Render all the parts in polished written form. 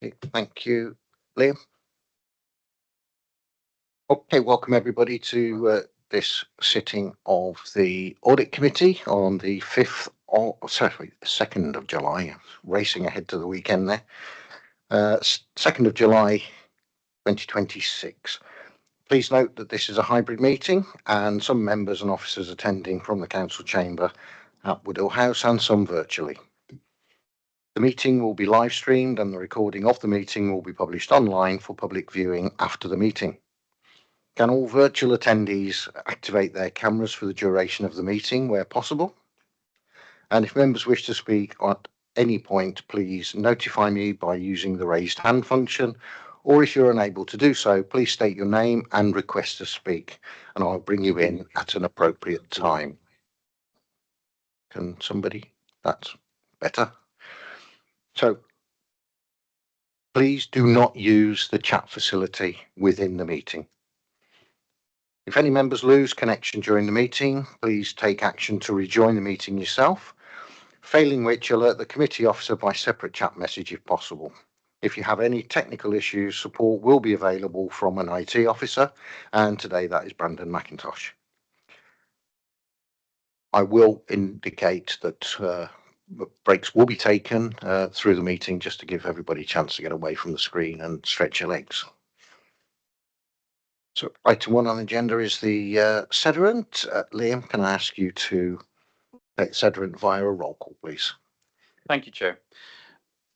Okay, thank you, Liam. Okay, welcome everybody to this sitting of the Audit Committee on the 2nd of July, racing ahead to the weekend there. 2nd of July 2026. Please note that this is a hybrid meeting and some members and officers attending from the Council Chamber at Woodhill House and some virtually. The meeting will be live streamed and the recording of the meeting will be published online for public viewing after the meeting. Can all virtual attendees activate their cameras for the duration of the meeting where possible? And if members wish to speak at any point, please notify me by using the raised hand function, or if you're unable to do so, please state your name and request to speak, and I'll bring you in at an appropriate time. Can somebody? That's better. So please do not use the chat facility within the meeting. If any members lose connection during the meeting, please take action to rejoin the meeting yourself, failing which alert the committee officer by separate chat message if possible. If you have any technical issues, support will be available from an IT officer, and today that is Brandon McIntosh. I will indicate that breaks will be taken through the meeting just to give everybody a chance to get away from the screen and stretch your legs. So item 1 on the agenda is the Sedurant. Liam, can I ask you to take Sedurant via a roll call, please? Thank you, Chair.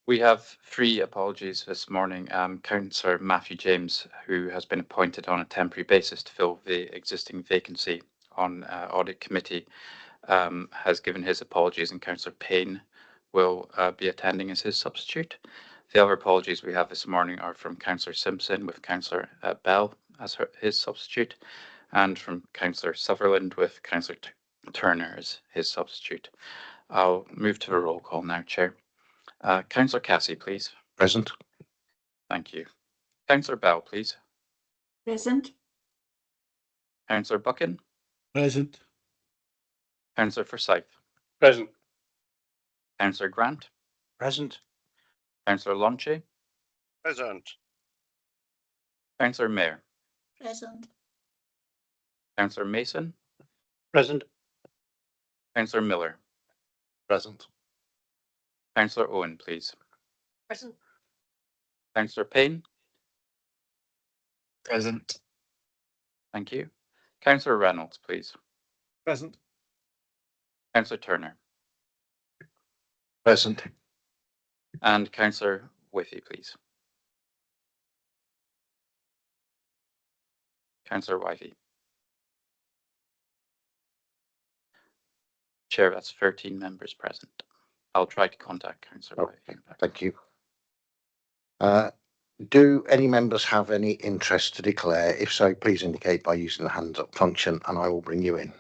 We have 3 apologies this morning. Councillor Matthew James, who has been appointed on a temporary basis to fill the existing vacancy on Audit Committee, has given his apologies, and Councillor Payne will be attending as his substitute. The other apologies we have this morning are from Councillor Simpson with Councillor Bell as his substitute, and from Councillor Sutherland with Councillor Turner as his substitute. I'll move to a roll call now, Chair. Councillor Cassie, please. Present. Thank you. Councillor Bell, please. Present. Councillor Buchan. Present. Councillor Forsyth. Present. Councillor Grant. Present. Councillor Lonche. Present. Councillor Mayer. Present. Councillor Mason. Present. Councillor Miller. Present. Councillor Owen, please. Present. Councillor Payne. Present. Thank you. Councillor Reynolds, please. Present. Councillor Turner. Present. And Councillor Withy, please. Councillor Withy. Chair, that's 13 members present. I'll try to contact Councillor Withy. Thank you. Do any members have any interest to declare? If so, please indicate by using the hands up function and I will bring you in.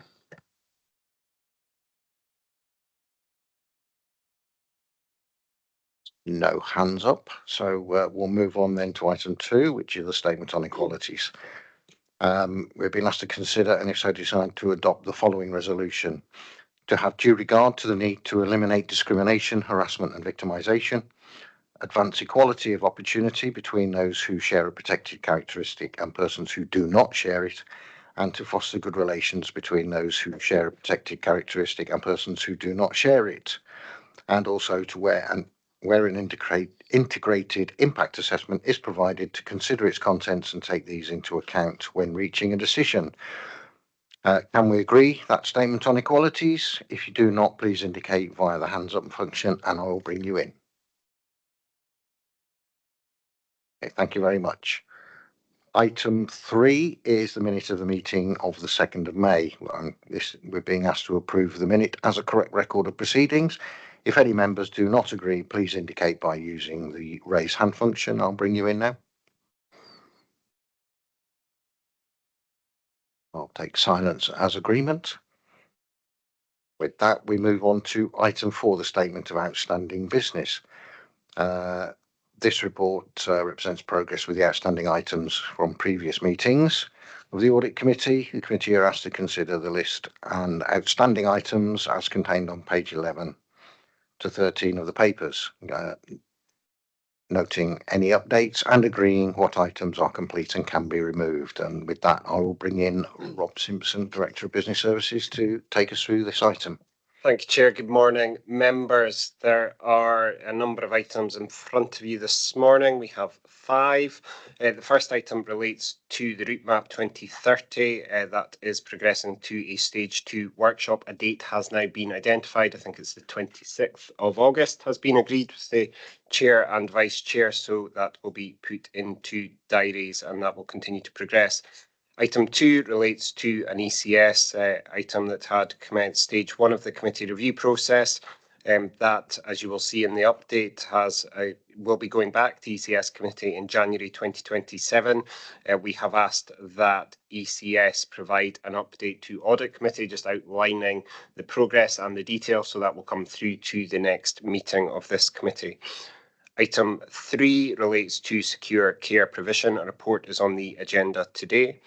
No hands up. So we'll move on then to item 2, which is the statement on equalities. We've been asked to consider, and if so decide, to adopt the following resolution: to have due regard to the need to eliminate discrimination, harassment and victimisation, advance equality of opportunity between those who share a protected characteristic and persons who do not share it, and to foster good relations between those who share a protected characteristic and persons who do not share it, and also to where an integrated impact assessment is provided, to consider its contents and take these into account when reaching a decision. Can we agree that statement on equalities? If you do not, please indicate via the hands up function and I will bring you in. Okay, thank you very much. Item 3 is the minute of the meeting of the 2nd of May. We're being asked to approve the minute as a correct record of proceedings. If any members do not agree, please indicate by using the raise hand function. I'll bring you in now. I'll take silence as agreement. With that, we move on to item 4, the statement of outstanding business. This report represents progress with the outstanding items from previous meetings of the Audit Committee. The committee are asked to consider the list and outstanding items as contained on page 11 to 13 of the papers. noting any updates and agreeing what items are complete and can be removed. And with that, I will bring in Rob Simpson, Director of Business Services, to take us through this item. Thank you, Chair. Good morning, members. There are a number of items in front of you this morning. We have 5. The first item relates to the route map 2030. That is progressing to a stage 2 workshop. A date has now been identified. I think it's the 26th of August has been agreed with the Chair and Vice Chair, so that will be put into diaries and that will continue to progress. Item 2 relates to an ECS item that had commenced stage 1 of the committee review process. That, as you will see in the update, will be going back to ECS committee in January 2027. We have asked that ECS provide an update to Audit Committee, just outlining the progress and the details, so that will come through to the next meeting of this committee. Item 3 relates to secure care provision. A report is on the agenda today.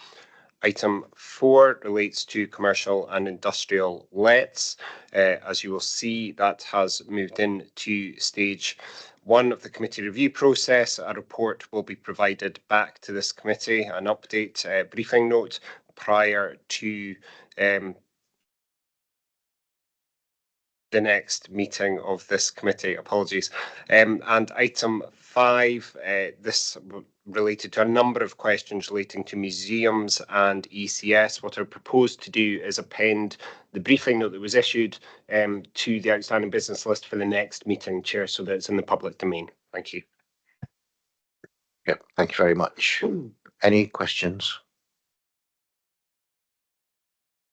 Item 4 relates to commercial and industrial lets. As you will see, that has moved into stage 1 of the committee review process. A report will be provided back to this committee, an update briefing note prior to the next meeting of this committee. Apologies. And item 5, this related to a number of questions relating to museums and ECS. What I propose to do is append the briefing note that was issued to the outstanding business list for the next meeting, Chair, so that it's in the public domain. Thank you. Yeah, thank you very much. Any questions?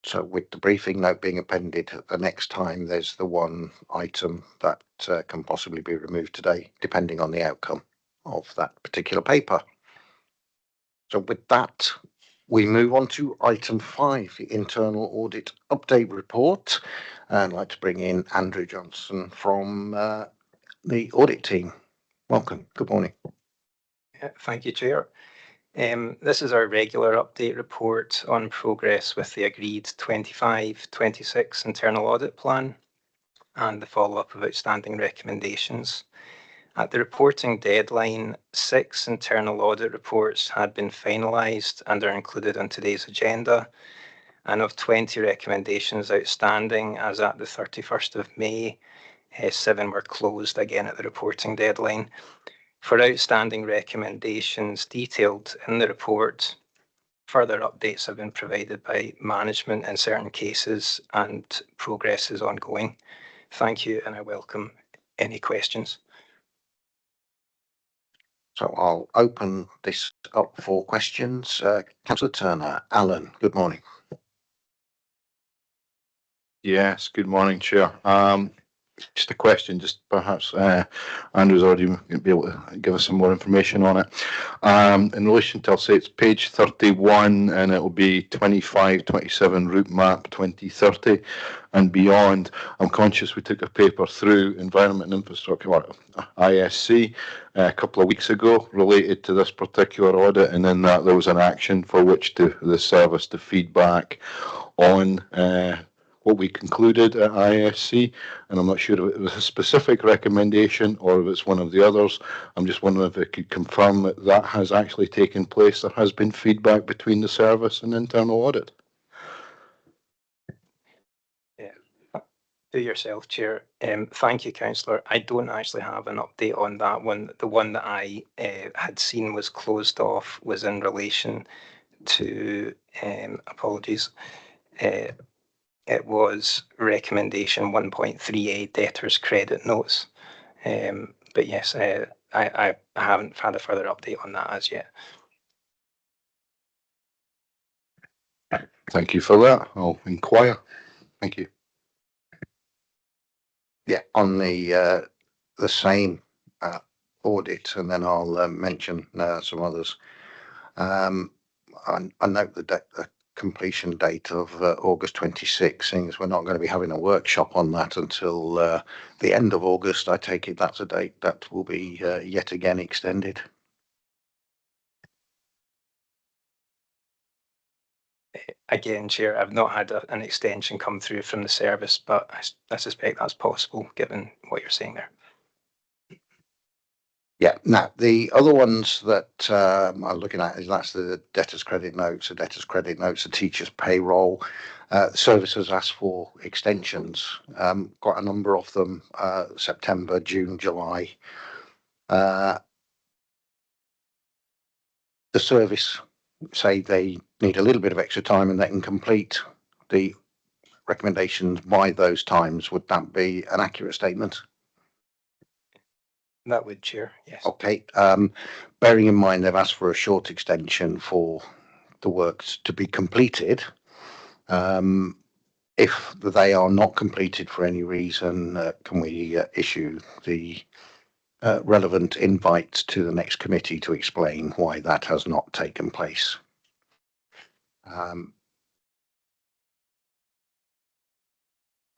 So with the briefing note being appended, the next time there's the one item that can possibly be removed today, depending on the outcome of that particular paper. So with that, we move on to item 5, the internal audit update report. And I'd like to bring in Andrew Johnson from the audit team. Welcome. Good morning. Thank you, Chair. This is our regular update report on progress with the agreed 25-26 internal audit plan and the follow-up of outstanding recommendations. At the reporting deadline, 6 internal audit reports had been finalised and are included on today's agenda. And of 20 recommendations outstanding, as at the 31st of May, 7 were closed again at the reporting deadline. For outstanding recommendations detailed in the report, further updates have been provided by management in certain cases and progress is ongoing. Thank you, and I welcome any questions. So I'll open this up for questions. Councillor Turner, Alan, good morning. Yes, good morning, Chair. Just a question, just perhaps Andrew's already going to be able to give us some more information on it. In relation to, I'll say it's page 31 and it will be 25-27 route map 2030 and beyond. I'm conscious we took a paper through Environment and Infrastructure, or ISC, a couple of weeks ago related to this particular audit, and in that there was an action for which the service to feedback on what we concluded at ISC, and I'm not sure if it was a specific recommendation or if it's one of the others. I'm just wondering if it could confirm that that has actually taken place. There has been feedback between the service and internal audit. Yeah, to yourself, Chair. Thank you, Councillor. I don't actually have an update on that one. The one that I had seen was closed off was in relation to, apologies, it was recommendation 1.38 debtors credit notes. But yes, I haven't had a further update on that as yet. Thank you for that. I'll inquire. Thank you. Yeah, on the same audit, and then I'll mention some others. I note the completion date of August 26, seeing as we're not going to be having a workshop on that until the end of August. I take it that's a date that will be yet again extended. Again, Chair, I've not had an extension come through from the service, but I suspect that's possible given what you're saying there. Yeah, now the other ones that I'm looking at is that's the debtors credit notes, the teachers payroll. Service has asked for extensions, quite a number of them, September, June, July. The service say they need a little bit of extra time and they can complete the recommendations by those times. Would that be an accurate statement? That would, Chair, yes. Okay. Bearing in mind they've asked for a short extension for the works to be completed. If they are not completed for any reason, can we issue the relevant invites to the next committee to explain why that has not taken place?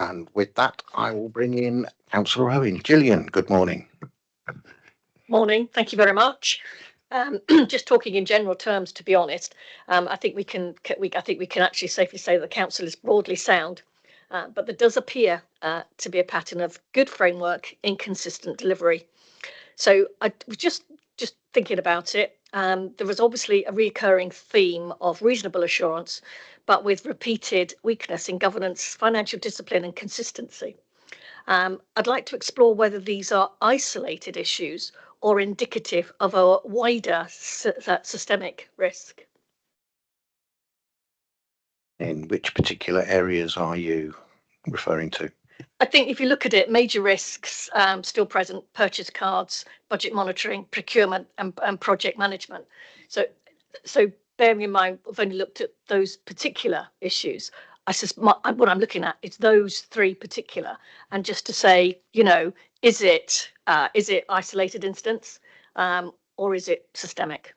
And with that, I will bring in Councillor Owen. Gillian, good morning. Morning. Thank you very much. Just talking in general terms, to be honest, I think we can actually safely say that the council is broadly sound, but there does appear to be a pattern of good framework, inconsistent delivery. So I was just thinking about it. There was obviously a recurring theme of reasonable assurance, but with repeated weakness in governance, financial discipline, and consistency. I'd like to explore whether these are isolated issues or indicative of a wider systemic risk. In which particular areas are you referring to? I think if you look at it, major risks still present: purchase cards, budget monitoring, procurement, and project management. So bearing in mind, I've only looked at those particular issues. What I'm looking at is those three particular, and just to say, is it isolated instance, or is it systemic?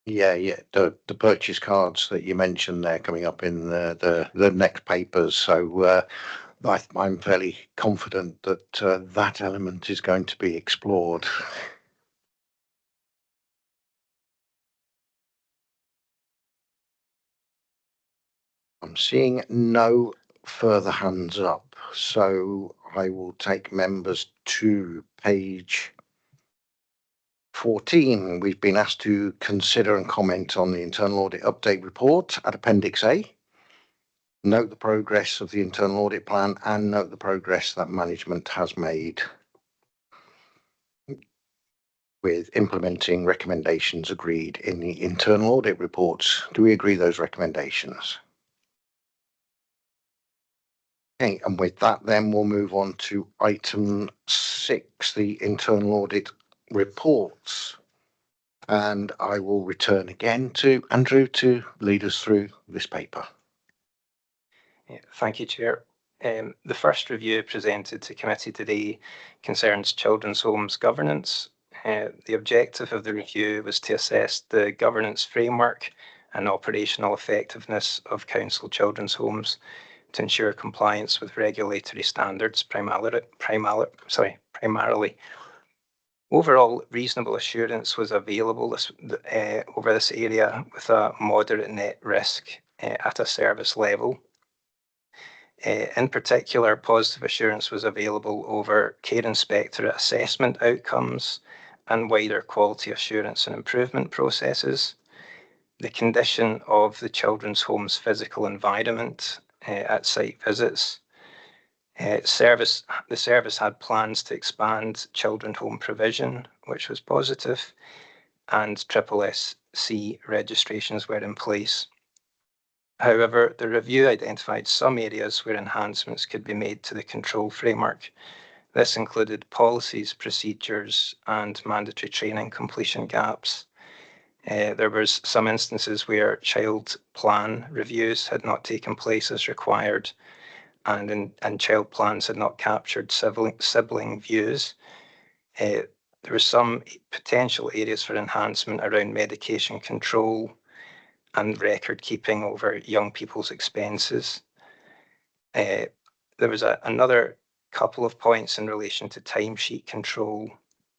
Yeah. The purchase cards that you mentioned there coming up in the next papers. So I'm fairly confident that that element is going to be explored. I'm seeing no further hands up, so I will take members to page 14. We've been asked to consider and comment on the internal audit update report at Appendix A. Note the progress of the internal audit plan and note the progress that management has made with implementing recommendations agreed in the internal audit reports. Do we agree those recommendations? Okay, and with that, then we'll move on to item 6, the internal audit reports. And I will return again to Andrew to lead us through this paper. Thank you, Chair. The first review presented to committee today concerns children's homes governance. The objective of the review was to assess the governance framework and operational effectiveness of council children's homes to ensure compliance with regulatory standards primarily. Overall, reasonable assurance was available over this area with a moderate net risk at a service level. In particular, positive assurance was available over care inspectorate assessment outcomes and wider quality assurance and improvement processes. The condition of the children's home's physical environment at site visits. The service had plans to expand children's home provision, which was positive, and SSC registrations were in place. However, the review identified some areas where enhancements could be made to the control framework. This included policies, procedures, and mandatory training completion gaps. There was some instances where child plan reviews had not taken place as required, and child plans had not captured sibling views. There were some potential areas for enhancement around medication control and record keeping over young people's expenses. There was another couple of points in relation to timesheet control,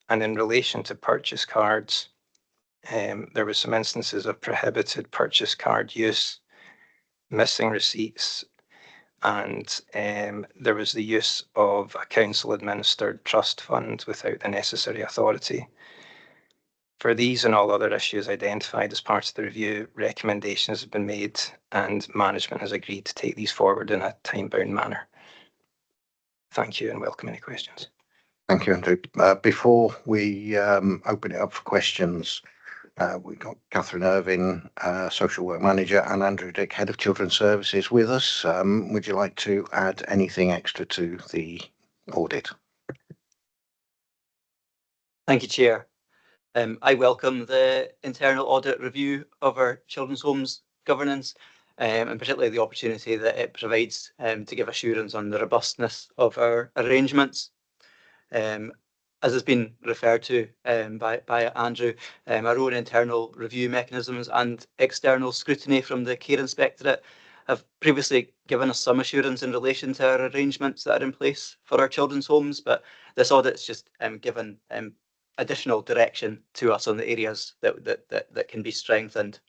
and in relation to purchase cards. There were some instances of prohibited purchase card use, missing receipts, and there was the use of a council-administered trust fund without the necessary authority. For these and all other issues identified as part of the review, recommendations have been made and management has agreed to take these forward in a time-bound manner. Thank you and welcome any questions. Thank you, Andrew. Before we open it up for questions, we've got Catherine Irvine, Social Work Manager, and Andrew Dick, Head of Children's Services with us. Would you like to add anything extra to the audit? Thank you, Chair. I welcome the internal audit review of our children's homes governance, and particularly the opportunity that it provides to give assurance on the robustness of our arrangements. As has been referred to by Andrew, our own internal review mechanisms and external scrutiny from the Care Inspectorate have previously given us some assurance in relation to our arrangements that are in place for our children's homes, but this audit's just given additional direction to us on the areas that can be strengthened.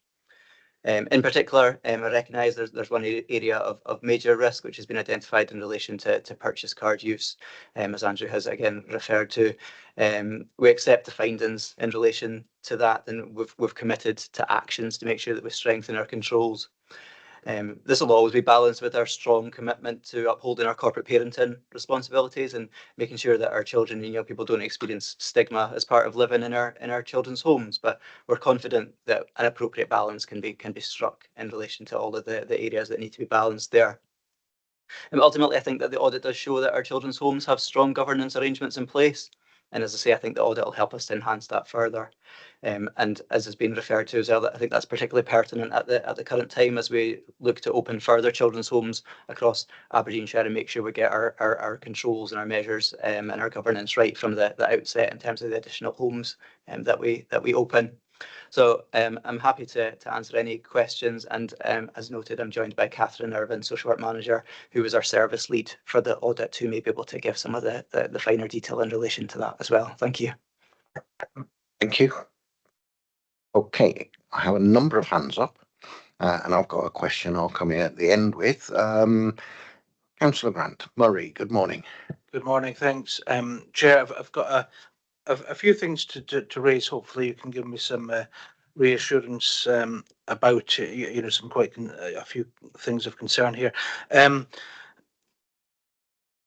In particular, I recognise there's one area of major risk which has been identified in relation to purchase card use, as Andrew has again referred to. We accept the findings in relation to that, and we've committed to actions to make sure that we strengthen our controls. This will always be balanced with our strong commitment to upholding our corporate parenting responsibilities and making sure that our children and young people don't experience stigma as part of living in our children's homes. But we're confident that an appropriate balance can be struck in relation to all of the areas that need to be balanced there. And ultimately, I think that the audit does show that our children's homes have strong governance arrangements in place. And as I say, I think the audit will help us to enhance that further. And as has been referred to as well, I think that's particularly pertinent at the current time as we look to open further children's homes across Aberdeenshire and make sure we get our controls and our measures and our governance right from the outset in terms of the additional homes that we open. So I'm happy to answer any questions, and as noted, I'm joined by Catherine Irvine, Social Work Manager, who is our service lead for the audit, who may be able to give some of the finer detail in relation to that as well. Thank you. Thank you. Okay, I have a number of hands up, and I've got a question I'll come in at the end with. Councillor Grant. Murray, good morning. Good morning, thanks. Chair, I've got a few things to raise. Hopefully you can give me some reassurance about, some a few things of concern here.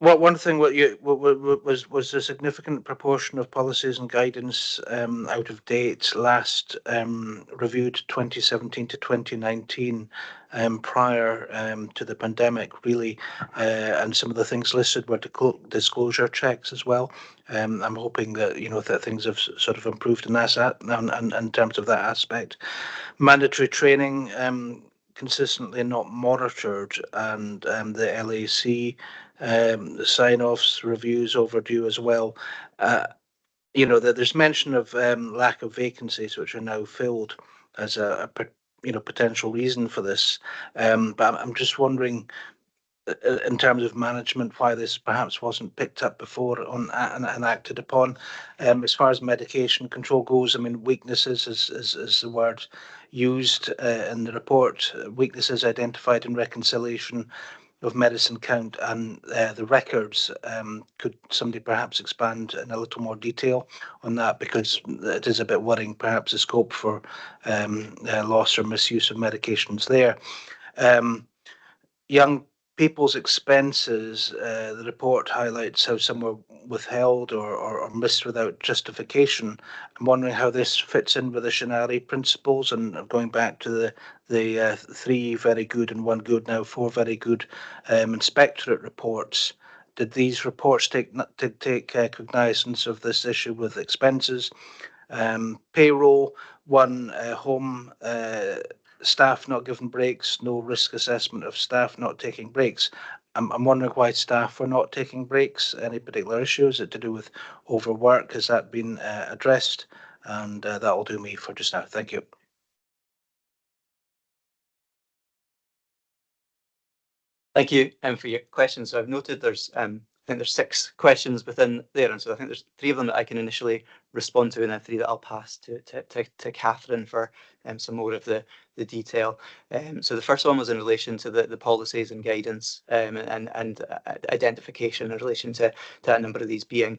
One thing was a significant proportion of policies and guidance out of date last reviewed 2017 to 2019 prior to the pandemic, really, and some of the things listed were disclosure checks as well. I'm hoping that that things have sort of improved in that and in terms of that aspect. Mandatory training consistently not monitored, and the LAC sign-offs reviews overdue as well. There's mention of lack of vacancies which are now filled as a potential reason for this, but I'm just wondering in terms of management why this perhaps wasn't picked up before and acted upon. As far as medication control goes, I mean, weaknesses is the word used in the report. Weaknesses identified in reconciliation of medicine count and the records. Could somebody perhaps expand in a little more detail on that, because it is a bit worrying, perhaps the scope for loss or misuse of medications there. Young people's expenses, the report highlights how some were withheld or missed without justification. I'm wondering how this fits in with the Shinari principles, and going back to the 3 very good and 1 good, now 4 very good inspectorate reports. Did these reports take cognizance of this issue with expenses? Payroll, 1 home staff not given breaks, no risk assessment of staff not taking breaks. I'm wondering why staff were not taking breaks. Any particular issues? Is it to do with overwork? Has that been addressed? And that will do me for just now. Thank you. Thank you for your questions. So I've noted there's think there's 6 questions within there, and so I think there's 3 of them that I can initially respond to, and then 3 that I'll pass to Catherine for some more of the detail. So the first one was in relation to the policies and guidance and identification in relation to a number of these being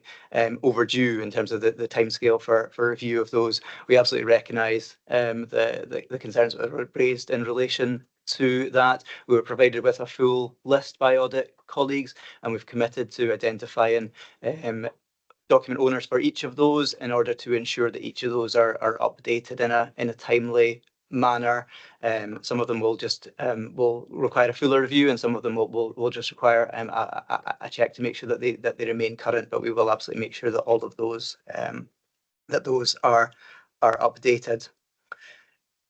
overdue in terms of the timescale for review of those. We absolutely recognise the concerns that were raised in relation to that. We were provided with a full list by audit colleagues, and we've committed to identifying document owners for each of those in order to ensure that each of those are updated in a timely manner. Some of them will just will require a fuller review, and some of them will just require a check to make sure that they remain current. But we will absolutely make sure that all of those that those are updated.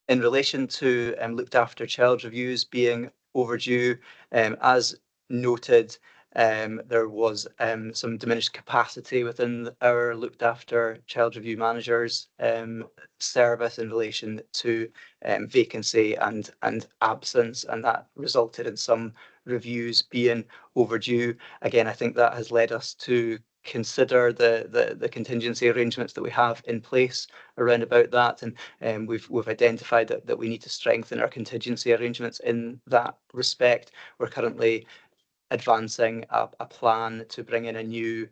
In relation to looked after child reviews being overdue, as noted, there was some diminished capacity within our looked after child review managers service in relation to vacancy and absence, and that resulted in some reviews being overdue. Again, I think that has led us to consider the contingency arrangements that we have in place around about that, and we've identified that we need to strengthen our contingency arrangements in that respect. We're currently advancing a plan to bring in a new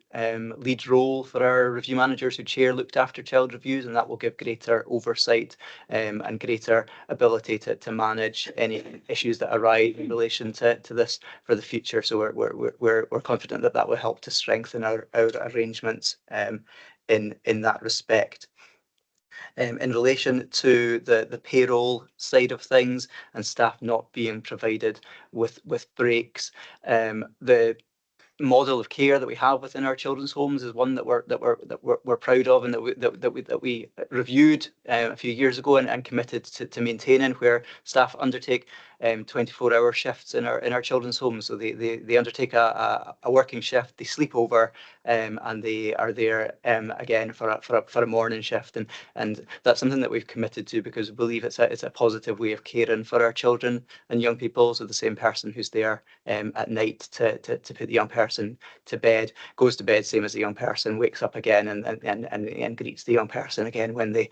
lead role for our review managers who chair looked after child reviews, and that will give greater oversight and greater ability to manage any issues that arise in relation to this for the future. So we're confident that that will help to strengthen our arrangements in that respect. In relation to the payroll side of things and staff not being provided with breaks, the model of care that we have within our children's homes is one that we're proud of, and that we reviewed a few years ago and committed to maintaining, where staff undertake 24-hour shifts in our children's homes. So they undertake a working shift, they sleep over, and they are there again for a morning shift, and that's something that we've committed to because we believe it's a positive way of caring for our children and young people. So the same person who's there at night to put the young person to bed goes to bed same as the young person, wakes up again and greets the young person again when they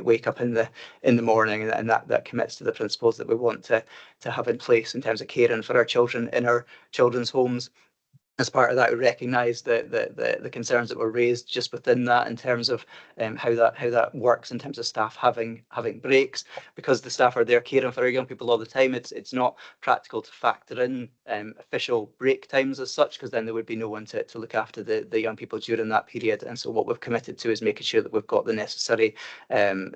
wake up in the morning, and that commits to the principles that we want to have in place in terms of caring for our children in our children's homes. As part of that, we recognise the concerns that were raised just within that in terms of how that works in terms of staff having breaks, because the staff are there caring for our young people all the time. It's not practical to factor in official break times as such, because then there would be no one to look after the young people during that period. And so what we've committed to is making sure that we've got the necessary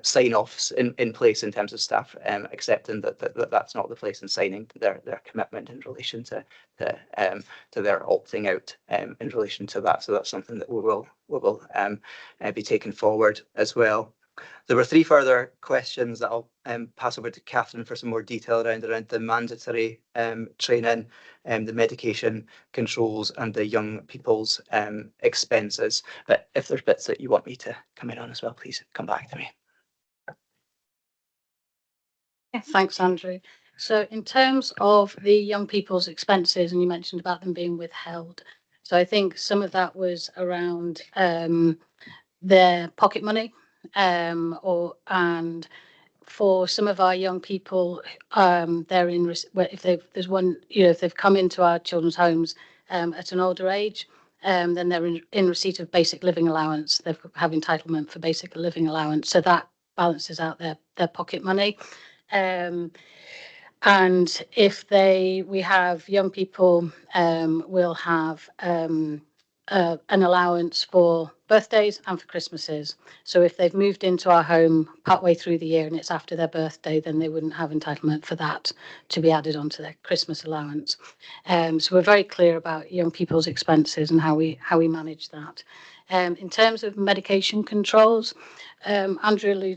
sign-offs in place in terms of staff accepting that's not the place, and signing their commitment in relation to their opting out in relation to that. So that's something that we will be taking forward as well. There were 3 further questions that I'll pass over to Catherine for some more detail around the mandatory training, the medication controls, and the young people's expenses. But if there's bits that you want me to come in on as well, please come back to me. Thanks, Andrew. So in terms of the young people's expenses, and you mentioned about them being withheld, so I think some of that was around their pocket money, and for some of our young people, they're in if they've come into our children's homes at an older age, then they're in receipt of basic living allowance. They have entitlement for basic living allowance, so that balances out their pocket money. And if we have young people, will have an allowance for birthdays and for Christmases. So if they've moved into our home partway through the year and it's after their birthday, then they wouldn't have entitlement for that to be added onto their Christmas allowance. So we're very clear about young people's expenses and how we manage that. In terms of medication controls, Andrew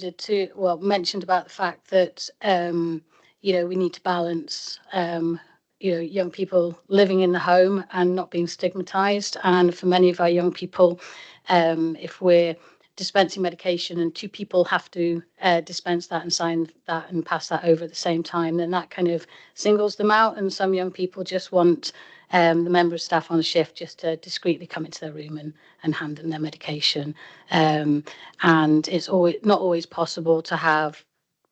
mentioned about the fact that we need to balance young people living in the home and not being stigmatized. And for many of our young people, if we're dispensing medication and 2 people have to dispense that and sign that and pass that over at the same time, then that kind of singles them out. And some young people just want the member of staff on shift just to discreetly come into their room and hand them their medication. And it's not always possible to have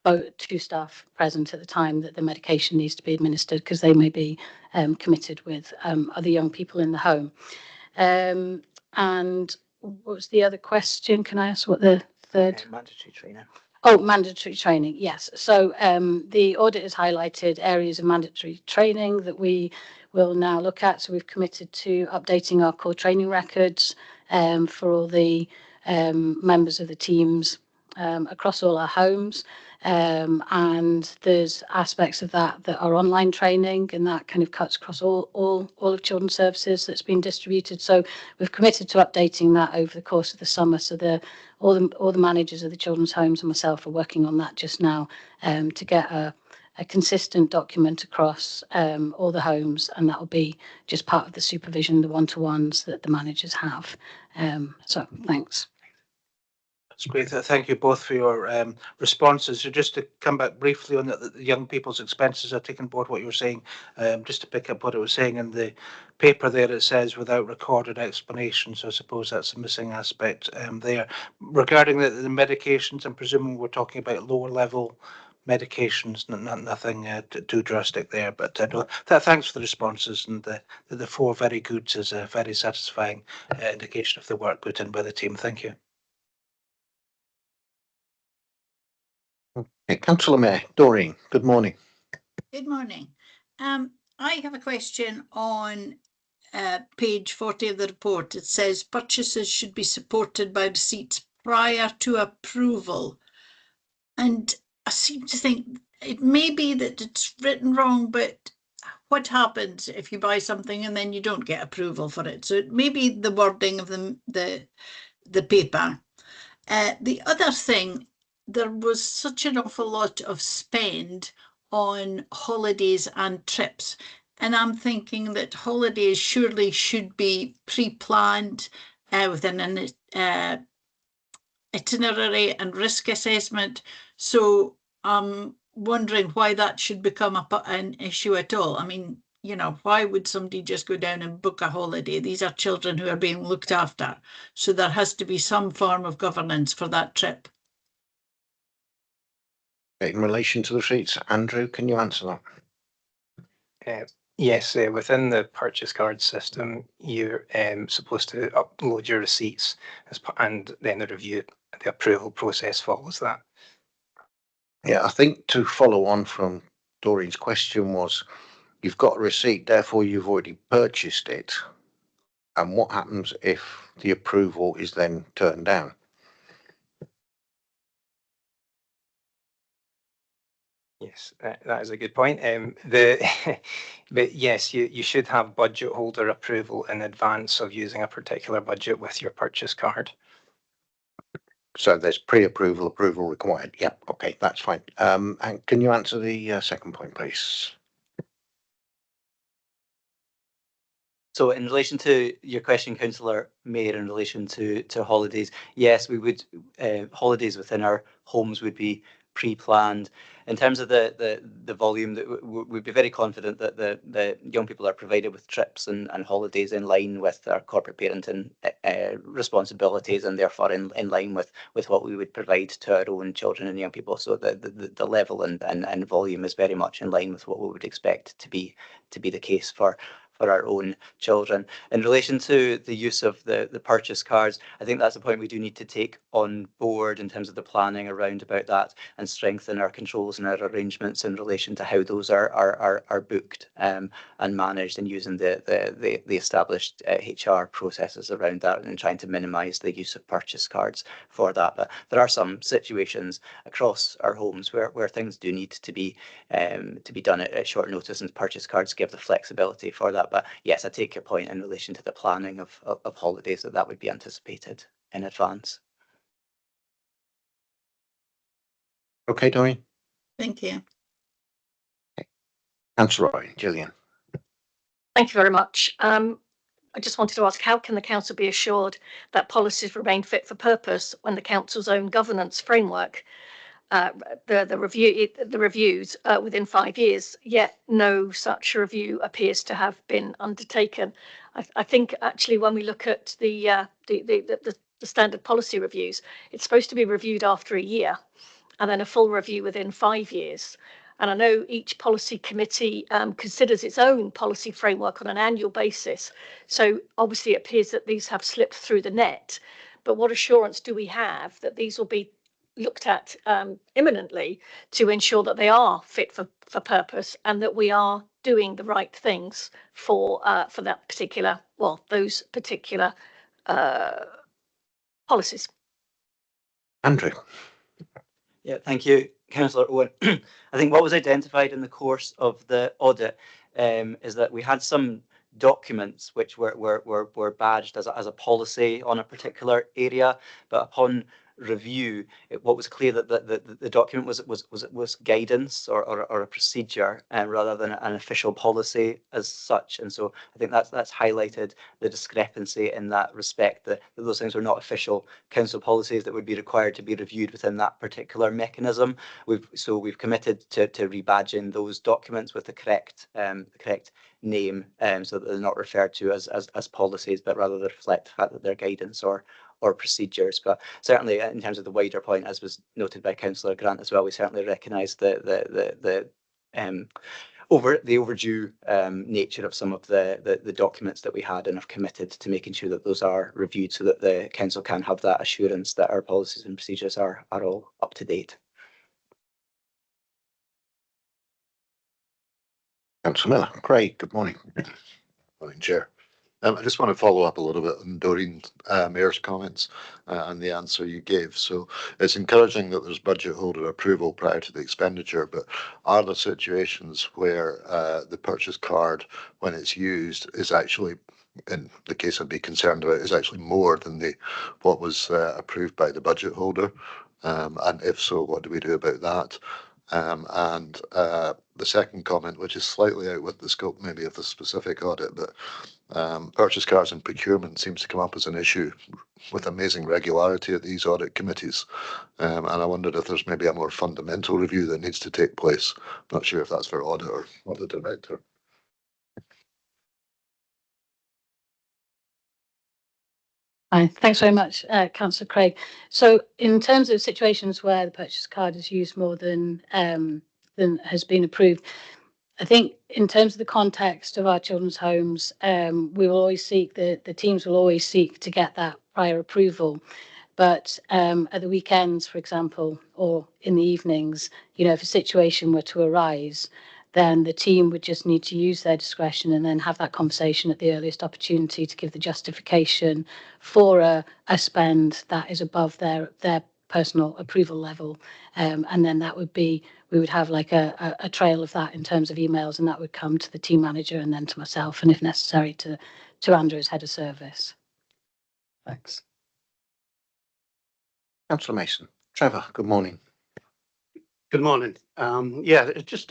both two staff present at the time that the medication needs to be administered, because they may be committed with other young people in the home. And what was the other question? Can I ask what the third? Mandatory training. Oh, mandatory training, yes. So the audit has highlighted areas of mandatory training that we will now look at. So we've committed to updating our core training records for all the members of the teams across all our homes. And there's aspects of that are online training, and that kind of cuts across all of children's services that's been distributed. So we've committed to updating that over the course of the summer. So all the managers of the children's homes and myself are working on that just now to get a consistent document across all the homes, and that will be just part of the supervision, the one-to-ones that the managers have. So thanks. That's great. Thank you both for your responses. So just to come back briefly on the young people's expenses, I take on board what you were saying. Just to pick up what it was saying in the paper there, it says without recorded explanation. So I suppose that's a missing aspect there. Regarding the medications, I'm presuming we're talking about lower level medications, nothing too drastic there. But thanks for the responses, and the 4 very goods is a very satisfying indication of the work put in by the team. Thank you. Okay, Councillor Mayor, Doreen, good morning. Good morning. I have a question on page 40 of the report. It says purchases should be supported by receipts prior to approval. And I seem to think it may be that it's written wrong, but what happens if you buy something and then you don't get approval for it? So it may be the wording of the paper. The other thing, there was such an awful lot of spend on holidays and trips. And I'm thinking that holidays surely should be pre-planned within an itinerary and risk assessment. So I'm wondering why that should become an issue at all. I mean, you know, why would somebody just go down and book a holiday? These are children who are being looked after. So there has to be some form of governance for that trip. In relation to the receipts, Andrew, can you answer that? Yes, within the purchase card system, you're supposed to upload your receipts and then the review, the approval process follows that. Yeah, I think to follow on from Doreen's question was, you've got a receipt, therefore you've already purchased it. And what happens if the approval is then turned down? Yes, that is a good point. But yes, you should have budget holder approval in advance of using a particular budget with your purchase card. So there's pre-approval, approval required. Yep, okay, that's fine. And can you answer the second point, please? So in relation to your question, Councillor Mayor, in relation to holidays, yes, we would, holidays within our homes would be pre-planned. In terms of the volume, that we'd be very confident that the young people are provided with trips and holidays in line with their corporate parenting responsibilities, and therefore in line with what we would provide to our own children and young people. So the level and volume is very much in line with what we would expect to be the case for our own children. In relation to the use of the purchase cards, I think that's a point we do need to take on board in terms of the planning around about that, and strengthen our controls and our arrangements in relation to how those are booked and managed, and using the established HR processes around that, and trying to minimise the use of purchase cards for that. But there are some situations across our homes where things do need to be done at short notice, and purchase cards give the flexibility for that. But yes, I take your point in relation to the planning of holidays, that would be anticipated in advance. Okay, Doreen. Thank you. Councillor Roy, Gillian. Thank you very much. I just wanted to ask, how can the council be assured that policies remain fit for purpose when the council's own governance framework the reviews within 5 years, yet no such review appears to have been undertaken. I think actually when we look at the standard policy reviews, it's supposed to be reviewed after a year, and then a full review within 5 years. And I know each policy committee considers its own policy framework on an annual basis. So obviously it appears that these have slipped through the net. But what assurance do we have that these will be looked at imminently to ensure that they are fit for purpose and that we are doing the right things for that particular, well, those particular policies? Andrew. Yeah, thank you, Councillor Owen. I think what was identified in the course of the audit is that we had some documents which were badged as a policy on a particular area, but upon review, what was clear that the document was guidance or a procedure rather than an official policy as such. And so I think that's highlighted the discrepancy in that respect, that those things were not official council policies that would be required to be reviewed within that particular mechanism. We've committed to rebadging those documents with the correct name, so that they're not referred to as policies, but rather they reflect the fact that they're guidance or procedures. But certainly in terms of the wider point, as was noted by Councillor Grant as well, we certainly recognise the overdue nature of some of the documents that we had, and have committed to making sure that those are reviewed so that the council can have that assurance that our policies and procedures are all up to date. Councillor Miller. Craig, good morning. Morning, Chair. I just want to follow up a little bit on Doreen Mayor's comments and the answer you gave. So it's encouraging that there's budget holder approval prior to the expenditure, but are there situations where the purchase card, when it's used, is actually, in the case I'd be concerned about, is actually more than what was approved by the budget holder? And if so, what do we do about that? And the second comment, which is slightly out with the scope maybe of the specific audit, but purchase cards and procurement seems to come up as an issue with amazing regularity at these audit committees. And I wondered if there's maybe a more fundamental review that needs to take place. Not sure if that's for audit or audit director. Thanks very much, Councillor Craig. So in terms of situations where the purchase card is used more than has been approved, I think in terms of the context of our children's homes, we will always seek, the teams will always seek to get that prior approval. But at the weekends, for example, or in the evenings, if a situation were to arise, then the team would just need to use their discretion and then have that conversation at the earliest opportunity to give the justification for a spend that is above their personal approval level. And then that would be, we would have like a trail of that in terms of emails, and that would come to the team manager and then to myself, and if necessary to Andrew as head of service. Thanks. Councillor Mason. Trevor, good morning. Good morning. Yeah, it's just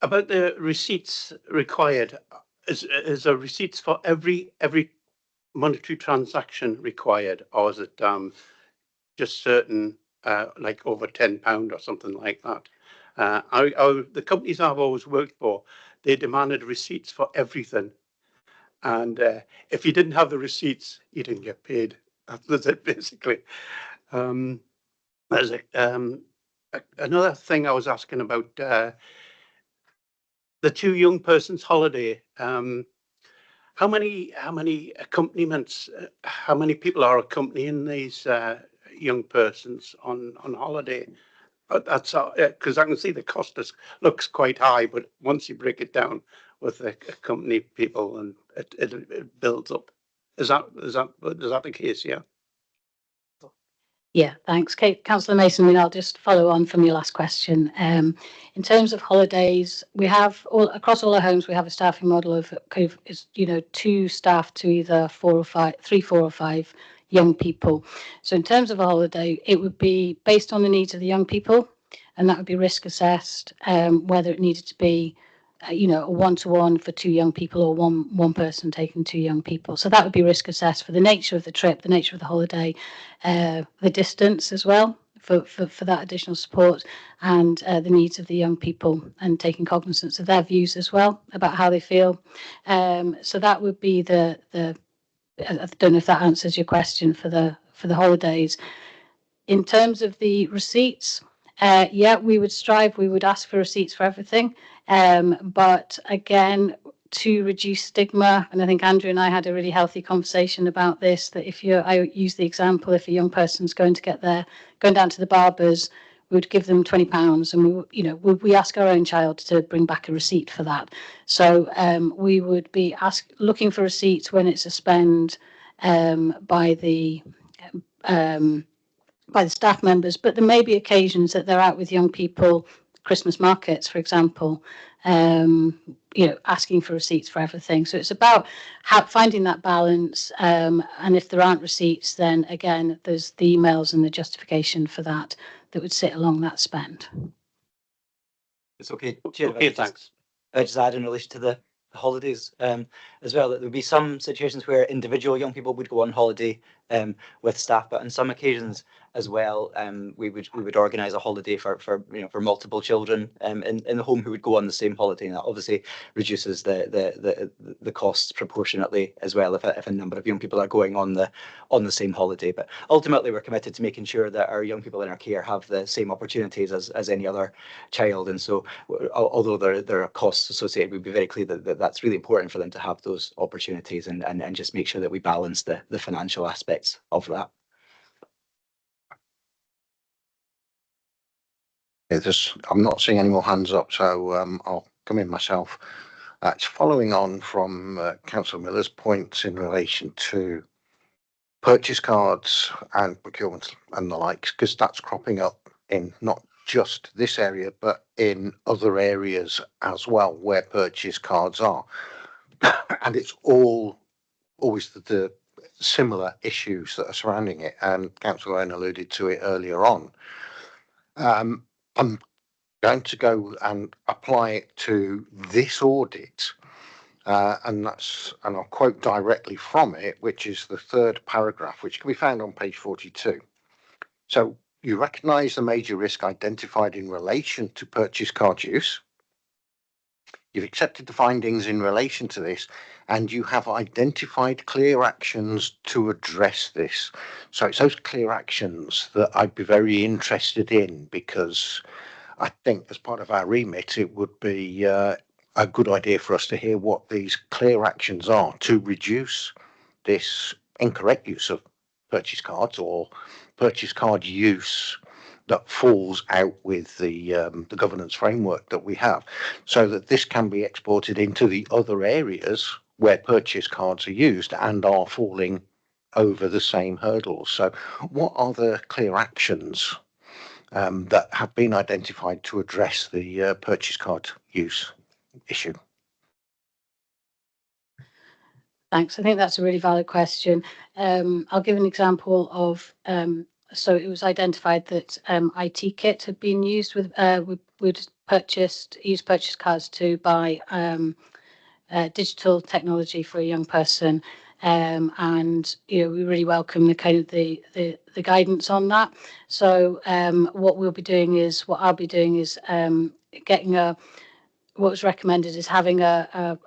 about the receipts required. Is there receipts for every monetary transaction required, or is it just certain, like over £10 or something like that? The companies I've always worked for, they demanded receipts for everything, and if you didn't have the receipts, you didn't get paid. That's it, basically. There's another thing I was asking about. The two young persons holiday. How many accompaniments? How many people are accompanying these young persons on holiday? That's because I can see the cost looks quite high, but once you break it down with the accompany people, and it builds up. Is that the case? Yeah. Yeah, thanks, Councillor Mason. I'll just follow on from your last question. In terms of holidays, we have across all our homes, we have a staffing model of 2 staff to either 3, 4 or 5 young people. So in terms of a holiday, it would be based on the needs of the young people, and that would be risk assessed, whether it needed to be a 1-to-1 for 2 young people, or one person taking 2 young people. So that would be risk assessed for the nature of the trip, the nature of the holiday, the distance as well for that additional support and the needs of the young people, and taking cognizance of their views as well about how they feel. So that would be the I don't know if that answers your question for the holidays. In terms of the receipts, yeah, we would ask for receipts for everything. But again, to reduce stigma, and I think Andrew and I had a really healthy conversation about this, that I use the example, if a young person's going down to the barber's, we would give them £20, and we ask our own child to bring back a receipt for that. So we would be looking for receipts when it's a spend by the staff members, but there may be occasions that they're out with young people, Christmas markets, for example, asking for receipts for everything. So it's about finding that balance. And if there aren't receipts, then again, there's the emails and the justification for that would sit along that spend. It's okay, Chair. Okay, thanks. I just add in relation to the holidays as well, that there would be some situations where individual young people would go on holiday with staff, but on some occasions as well, we would organise a holiday for multiple children in the home who would go on the same holiday, and that obviously reduces the costs proportionately as well if a number of young people are going on the same holiday. But ultimately, we're committed to making sure that our young people in our care have the same opportunities as any other child, and so although there are costs associated, we'd be very clear that that's really important for them to have those opportunities, and just make sure that we balance the financial aspects of that. I'm not seeing any more hands up, so I'll come in myself. It's following on from Councillor Miller's points in relation to purchase cards and procurement and the likes, because that's cropping up in not just this area, but in other areas as well where purchase cards are. And it's always the similar issues that are surrounding it. And Councillor Owen alluded to it earlier on. I'm going to go and apply it to this audit, and I'll quote directly from it, which is the third paragraph, which can be found on page 42. So you recognise the major risk identified in relation to purchase card use. You've accepted the findings in relation to this, and you have identified clear actions to address this. So it's those clear actions that I'd be very interested in, because I think as part of our remit, it would be a good idea for us to hear what these clear actions are to reduce this incorrect use of purchase cards or purchase card use that falls out with the governance framework that we have, so that this can be exported into the other areas where purchase cards are used and are falling over the same hurdles. So what are the clear actions that have been identified to address the purchase card use issue? Thanks. I think that's a really valid question. I'll give an example of, so it was identified that IT kit had been used with, we'd used purchase cards to buy digital technology for a young person. And we really welcome the kind of the guidance on that. So what I'll be doing is getting what was recommended is having a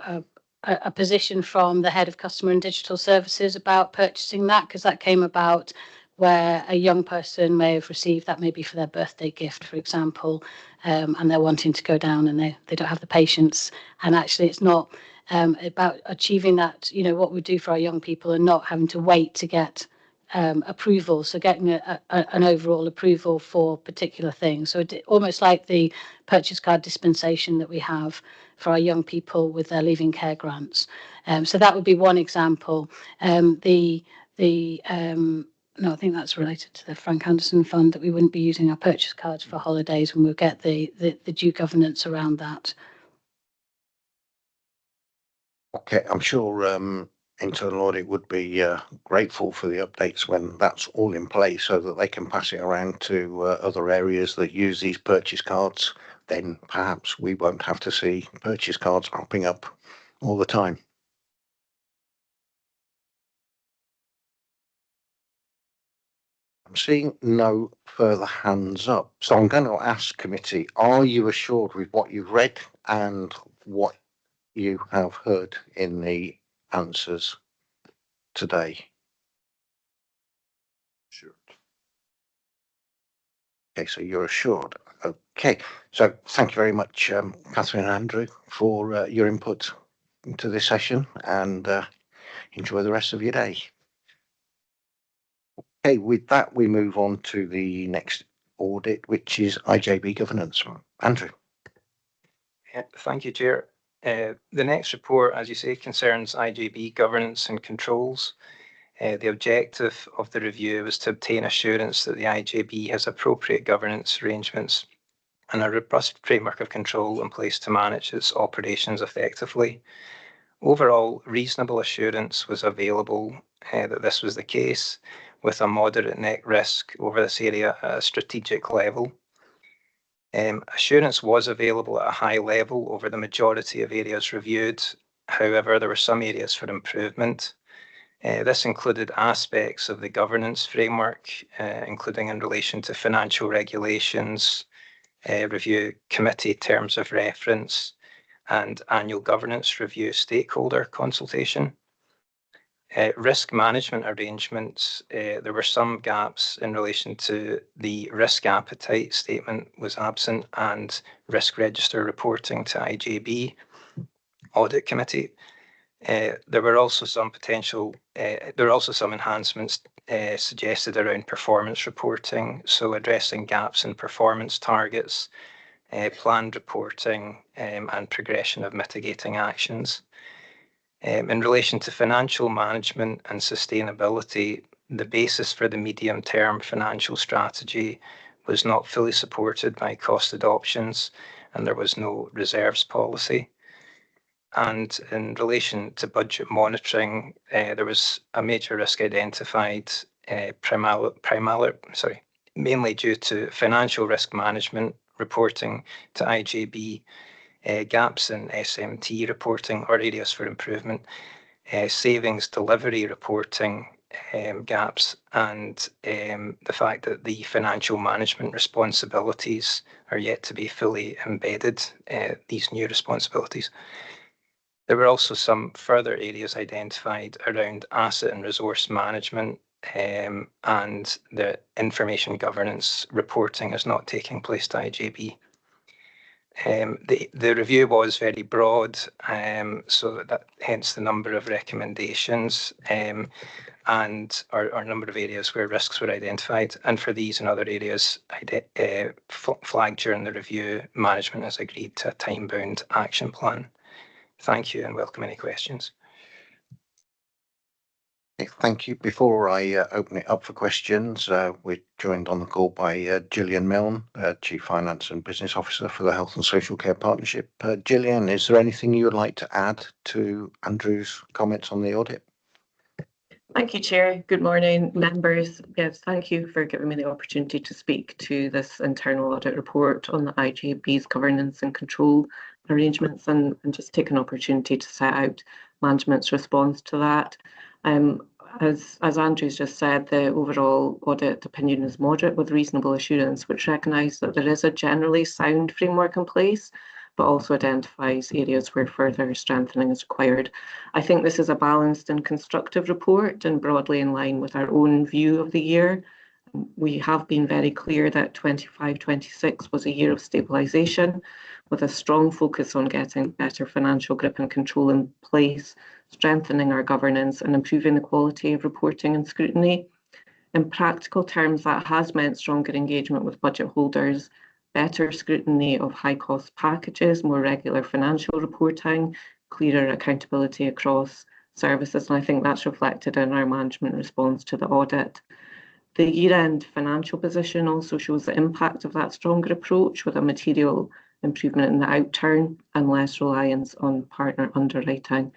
position from the head of customer and digital services about purchasing that, because that came about where a young person may have received that, maybe for their birthday gift, for example, and they're wanting to go down and they don't have the patience. And actually it's not about achieving that, what we do for our young people, and not having to wait to get approval. So getting an overall approval for particular things. So almost like the purchase card dispensation that we have for our young people with their leaving care grants. So that would be one example. No, I think that's related to the Frank Anderson Fund, that we wouldn't be using our purchase cards for holidays, when we'll get the due governance around that. Okay, I'm sure internal audit would be grateful for the updates when that's all in place, so that they can pass it around to other areas that use these purchase cards. Then perhaps we won't have to see purchase cards cropping up all the time. seeing no further hands up. So I'm going to ask committee, are you assured with what you've read and what you have heard in the answers today? Sure. Okay, so you're assured. Okay, so thank you very much, Catherine and Andrew, for your input into this session, and enjoy the rest of your day. Okay, with that, we move on to the next audit, which is IJB governance. Andrew. Thank you, Chair. The next report, as you say, concerns IJB governance and controls. The objective of the review was to obtain assurance that the IJB has appropriate governance arrangements and a robust framework of control in place to manage its operations effectively. Overall, reasonable assurance was available that this was the case, with a moderate net risk over this area at a strategic level. Assurance was available at a high level over the majority of areas reviewed. However, there were some areas for improvement. This included aspects of the governance framework, including in relation to financial regulations, review committee terms of reference, and annual governance review stakeholder consultation. Risk management arrangements, there were some gaps in relation to the risk appetite statement was absent and risk register reporting to IJB Audit Committee. There were also some enhancements suggested around performance reporting, so addressing gaps in performance targets, planned reporting, and progression of mitigating actions. In relation to financial management and sustainability, the basis for the medium-term financial strategy was not fully supported by costed options, and there was no reserves policy. And in relation to budget monitoring, there was a major risk identified, mainly due to financial risk management reporting to IJB, gaps in SMT reporting or areas for improvement, savings delivery reporting gaps, and the fact that the financial management responsibilities are yet to be fully embedded, these new responsibilities. There were also some further areas identified around asset and resource management, and the information governance reporting is not taking place to IJB. The review was very broad, so that hence the number of recommendations and our number of areas where risks were identified. And for these and other areas flagged during the review, management has agreed to a time-bound action plan. Thank you and welcome any questions. Thank you. Before I open it up for questions, we're joined on the call by Gillian Milne, Chief Finance and Business Officer for the Health and Social Care Partnership. Gillian, is there anything you would like to add to Andrew's comments on the audit? Thank you, Chair. Good morning, members. Yes, thank you for giving me the opportunity to speak to this internal audit report on the IJB's governance and control arrangements and just take an opportunity to set out management's response to that. As Andrew's just said, the overall audit opinion is moderate with reasonable assurance, which recognises that there is a generally sound framework in place, but also identifies areas where further strengthening is required. I think this is a balanced and constructive report and broadly in line with our own view of the year. We have been very clear that 25-26 was a year of stabilisation, with a strong focus on getting better financial grip and control in place, strengthening our governance and improving the quality of reporting and scrutiny. In practical terms, that has meant stronger engagement with budget holders, better scrutiny of high-cost packages, more regular financial reporting, clearer accountability across services, and I think that's reflected in our management response to the audit. The year-end financial position also shows the impact of that stronger approach, with a material improvement in the outturn and less reliance on partner underwriting.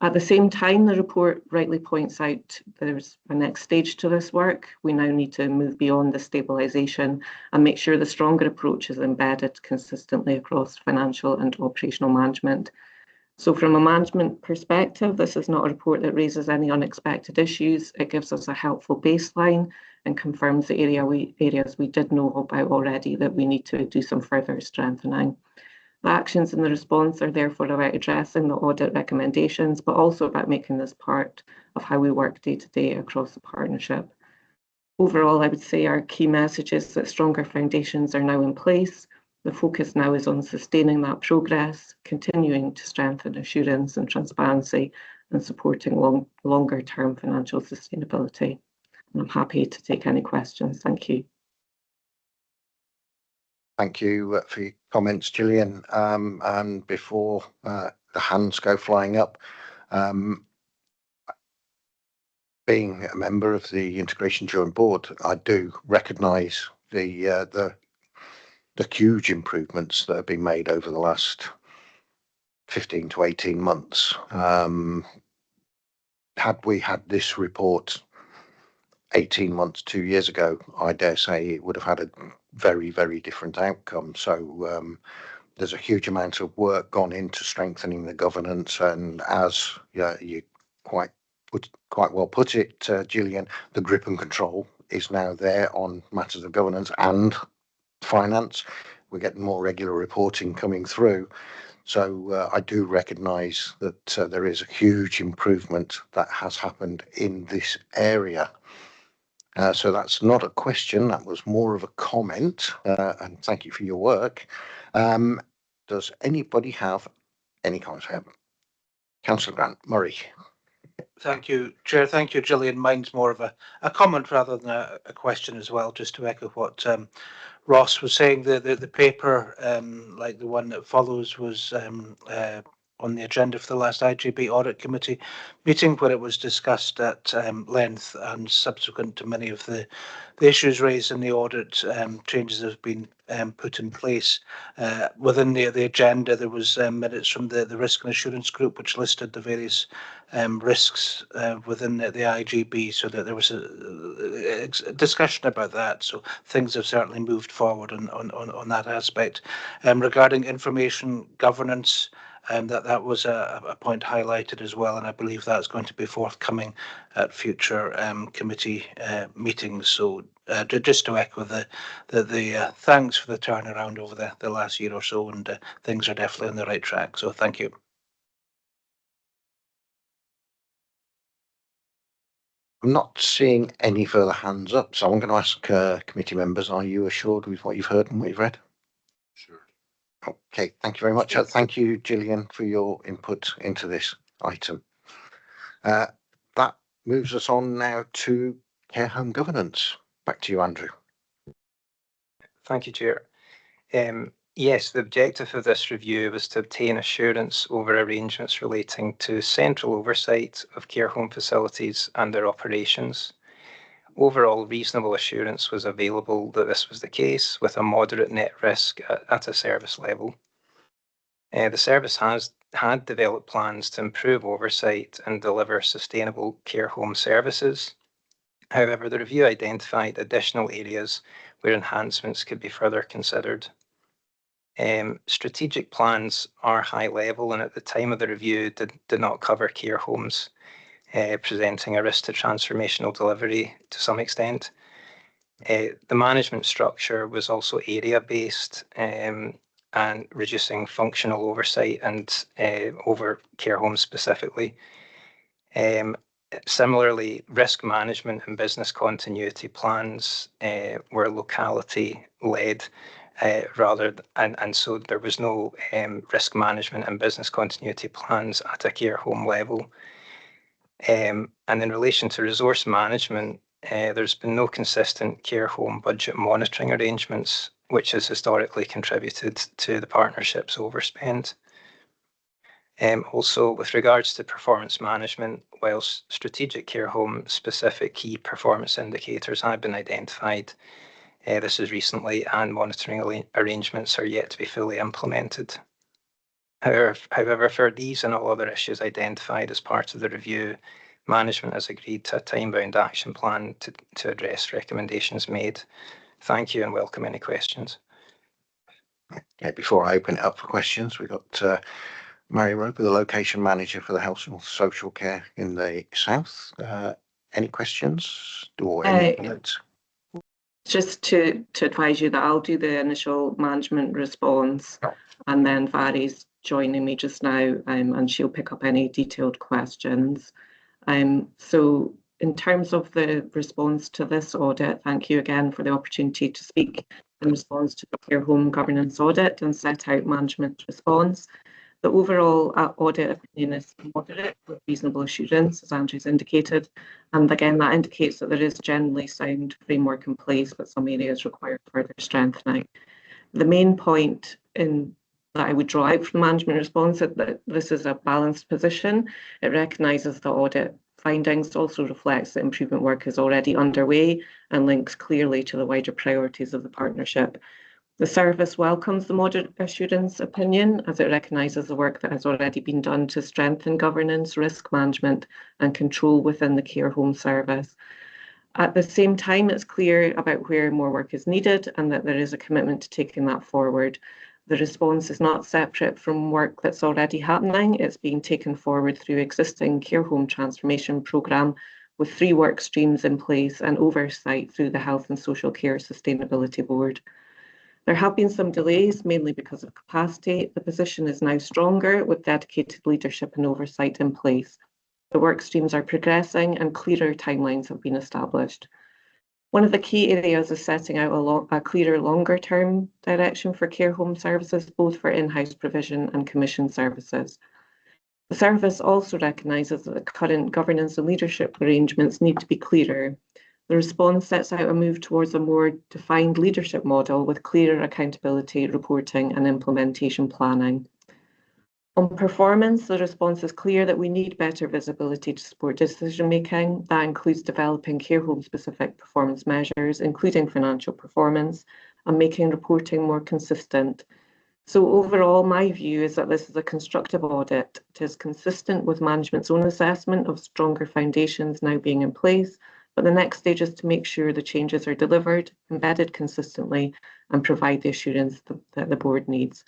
At the same time, the report rightly points out there's a next stage to this work. We now need to move beyond the stabilisation and make sure the stronger approach is embedded consistently across financial and operational management. So from a management perspective, this is not a report that raises any unexpected issues. It gives us a helpful baseline and confirms the areas we did know about already that we need to do some further strengthening. The actions in the response are therefore about addressing the audit recommendations, but also about making this part of how we work day to day across the partnership. Overall, I would say our key message is that stronger foundations are now in place. The focus now is on sustaining that progress, continuing to strengthen assurance and transparency, and supporting longer-term financial sustainability. And I'm happy to take any questions. Thank you. Thank you for your comments, Gillian. And before the hands go flying up, being a member of the Integration Joint Board, I do recognise the huge improvements that have been made over the last 15 to 18 months. Had we had this report 18 months, 2 years ago, I dare say it would have had a very, very different outcome. So there's a huge amount of work gone into strengthening the governance, and as you quite well put it, Gillian, the grip and control is now there on matters of governance and finance. We're getting more regular reporting coming through. So I do recognise that there is a huge improvement that has happened in this area. So that's not a question, that was more of a comment, and thank you for your work. Does anybody have any comments? Councillor Grant Murray. Thank you, Chair. Thank you, Gillian. Mine's more of a comment rather than a question as well, just to echo what Ross was saying. The paper, like the one that follows, was on the agenda for the last IGB Audit Committee meeting, where it was discussed at length, and subsequent to many of the issues raised in the audit, changes have been put in place. Within the agenda, there was minutes from the Risk and Assurance Group, which listed the various risks within the IGB, so that there was a discussion about that. So things have certainly moved forward on that aspect. Regarding information governance, that was a point highlighted as well, and I believe that's going to be forthcoming at future committee meetings. So just to echo the thanks for the turnaround over the last year or so, and things are definitely on the right track. So thank you. I'm not seeing any further hands up, so I'm going to ask committee members, are you assured with what you've heard and what you've read? Sure. Okay, thank you very much. Thank you, Gillian, for your input into this item. That moves us on now to care home governance. Back to you, Andrew. Thank you, Chair. Yes, the objective of this review was to obtain assurance over arrangements relating to central oversight of care home facilities and their operations. Overall, reasonable assurance was available that this was the case, with a moderate net risk at a service level. The service had developed plans to improve oversight and deliver sustainable care home services. However, the review identified additional areas where enhancements could be further considered. Strategic plans are high level, and at the time of the review did not cover care homes, presenting a risk to transformational delivery to some extent. The management structure was also area-based, and reducing functional oversight and over care homes specifically. Similarly, risk management and business continuity plans were locality-led, and so there was no risk management and business continuity plans at a care home level. And in relation to resource management, there's been no consistent care home budget monitoring arrangements, which has historically contributed to the partnership's overspend. Also, with regards to performance management, whilst strategic care home specific key performance indicators have been identified, this is recently, and monitoring arrangements are yet to be fully implemented. However, for these and all other issues identified as part of the review, management has agreed to a time-bound action plan to address recommendations made. Thank you and welcome any questions. Okay, before I open it up for questions, we've got Mary Roper, the location manager for the health and social care in the south. Any questions or any comments? Just to advise you that I'll do the initial management response, and then Vari's joining me just now, and she'll pick up any detailed questions. So in terms of the response to this audit, thank you again for the opportunity to speak in response to the care home governance audit and set out management response. The overall audit opinion is moderate with reasonable assurance, as Andrew's indicated. And again, that indicates that there is generally sound framework in place, but some areas require further strengthening. The main point that I would draw out from the management response is that this is a balanced position. It recognises the audit findings, also reflects that improvement work is already underway and links clearly to the wider priorities of the partnership. The service welcomes the moderate assurance opinion as it recognises the work that has already been done to strengthen governance, risk management and control within the care home service. At the same time, it's clear about where more work is needed and that there is a commitment to taking that forward. The response is not separate from work that's already happening. It's being taken forward through existing care home transformation programme with 3 work streams in place and oversight through the Health and Social Care Sustainability Board. There have been some delays, mainly because of capacity. The position is now stronger with dedicated leadership and oversight in place. The work streams are progressing and clearer timelines have been established. One of the key areas is setting out a clearer longer-term direction for care home services, both for in-house provision and commission services. The service also recognises that the current governance and leadership arrangements need to be clearer. The response sets out a move towards a more defined leadership model with clearer accountability, reporting and implementation planning. On performance, the response is clear that we need better visibility to support decision making. That includes developing care home specific performance measures, including financial performance, and making reporting more consistent. So overall, my view is that this is a constructive audit. It is consistent with management's own assessment of stronger foundations now being in place. But the next stage is to make sure the changes are delivered, embedded consistently, and provide the assurance that the board needs.